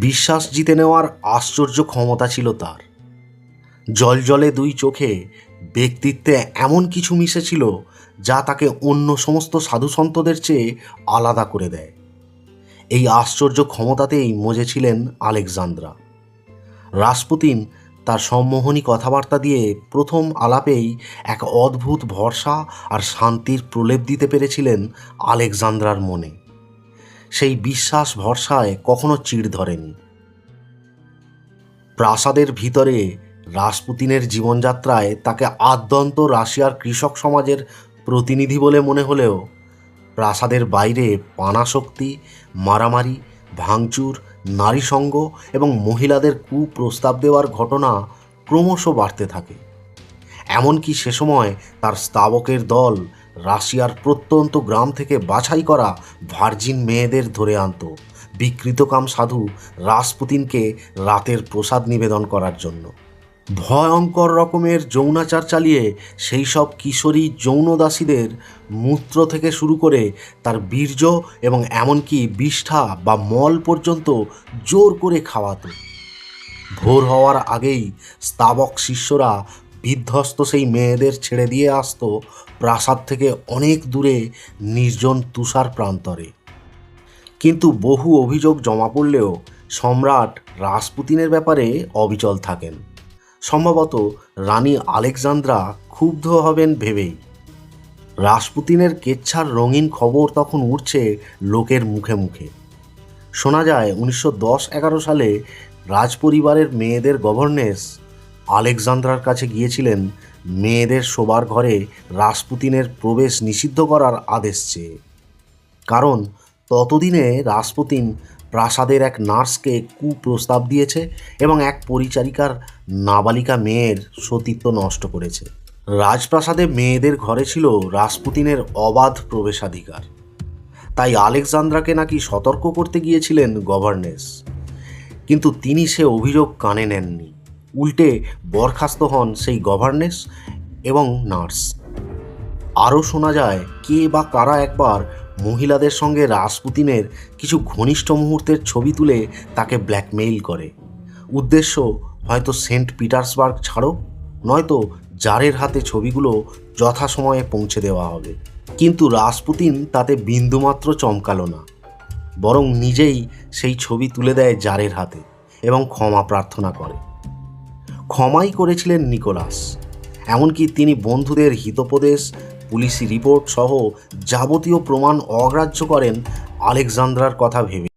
বিশ্বাস জিতে নেওয়ার আশ্চর্য ক্ষমতা ছিল তার। জলজলে দুই চোখে ব্যক্তিত্বে এমন কিছু মিশেছিল যা তাকে অন্য সমস্ত সাধুসন্তদের চেয়ে আলাদা করে দেয়। এই আশ্চর্য ক্ষমতাতেই মজেছিলেন আলেকজান্দ্রা। রাসপুতিন তার সম্মোহনী কথাবার্তা দিয়ে প্রথম আলাপেই এক অদ্ভুত ভরসা আর শান্তির প্রলেপ দিতে পেরেছিলেন আলেকজান্দ্রার মনে। সেই বিশ্বাস ভরসায় কখনো চিড় ধরেনি। প্রাসাদের ভিতরে রাসপুতিনের জীবনযাত্রায় তাকে আদ্যন্ত রাশিয়ার কৃষক সমাজের প্রতিনিধি বলে মনে হলেও প্রাসাদের বাইরে পানাশক্তি, মারামারি, ভাঙচুর, নারীসঙ্গ এবং মহিলাদের কুপ্রস্তাব দেওয়ার ঘটনা ক্রমশ বাড়তে থাকে। এমনকি সে সময় তার স্তাবকের দল রাশিয়ার প্রত্যন্ত গ্রাম থেকে বাছাই করা ভার্জিন মেয়েদের ধরে আনত বিকৃতকাম সাধু রাসপুতিনকে রাতের প্রসাদ নিবেদন করার জন্য। ভয়ঙ্কর রকমের যৌনাচার চালিয়ে সেই সব কিশোরী যৌনদাসীদের মূত্র থেকে শুরু করে তার বীর্য এবং এমনকি বিষ্ঠা বা মল পর্যন্ত জোর করে খাওয়াতো। ভোর হওয়ার আগেই স্তাবক শিষ্যরা বিধ্বস্ত সেই মেয়েদের ছেড়ে দিয়ে আসতো প্রাসাদ থেকে অনেক দূরে নির্জন তুষার প্রান্তরে। কিন্তু বহু অভিযোগ জমা পড়লেও সম্রাট রাসপুতিনের ব্যাপারে অবিচল থাকেন। সম্ভবত রানী আলেকজান্দ্রা ক্ষুব্ধ হবেন ভেবেই। রাসপুতিনের কেচ্ছার রঙিন খবর তখন উঠছে লোকের মুখে মুখে। শোনা যায় 1910-11 সালে রাজপরিবারের মেয়েদের গভর্নেস আলেকজান্দ্রার কাছে গিয়েছিলেন মেয়েদের শোবার ঘরে রাসপুতিনের প্রবেশ নিষিদ্ধ করার আদেশ চেয়ে। কারণ ততদিনে রাসপুতিন প্রাসাদের এক নার্সকে কুপ্রস্তাব দিয়েছে এবং এক পরিচারিকার নাবালিকা মেয়ের সতীত্ব নষ্ট করেছে। রাজপ্রাসাদে মেয়েদের ঘরে ছিল রাসপুতিনের অবাধ প্রবেশাধিকার। তাই আলেকজান্দ্রাকে নাকি সতর্ক করতে গিয়েছিলেন গভর্নেস, কিন্তু তিনি সে অভিযোগ কানে নেননি। উল্টে বরখাস্ত হন সেই গভর্নেস এবং নার্স। আরও শোনা যায় কে বা কারা একবার মহিলাদের সঙ্গে রাসপুতিনের কিছু ঘনিষ্ঠ মুহূর্তের ছবি তুলে তাকে ব্ল্যাকমেইল করে। উদ্দেশ্য হয়তো সেন্ট পিটার্সবার্গ ছাড়ো, নয়তো জারের হাতে ছবিগুলো যথাসময়ে পৌঁছে দেওয়া হবে। কিন্তু রাসপুতিন তাতে বিন্দুমাত্র চমকালো না, বরং নিজেই সেই ছবি তুলে দেয় জারের হাতে এবং ক্ষমা প্রার্থনা করে। ক্ষমাই করেছিলেন নিকোলাস। এমনকি তিনি বন্ধুদের হিতোপদেশ, পুলিশি রিপোর্ট সহ যাবতীয় প্রমাণ অগ্রাহ্য করেন আলেকজান্দ্রার কথা ভেবে।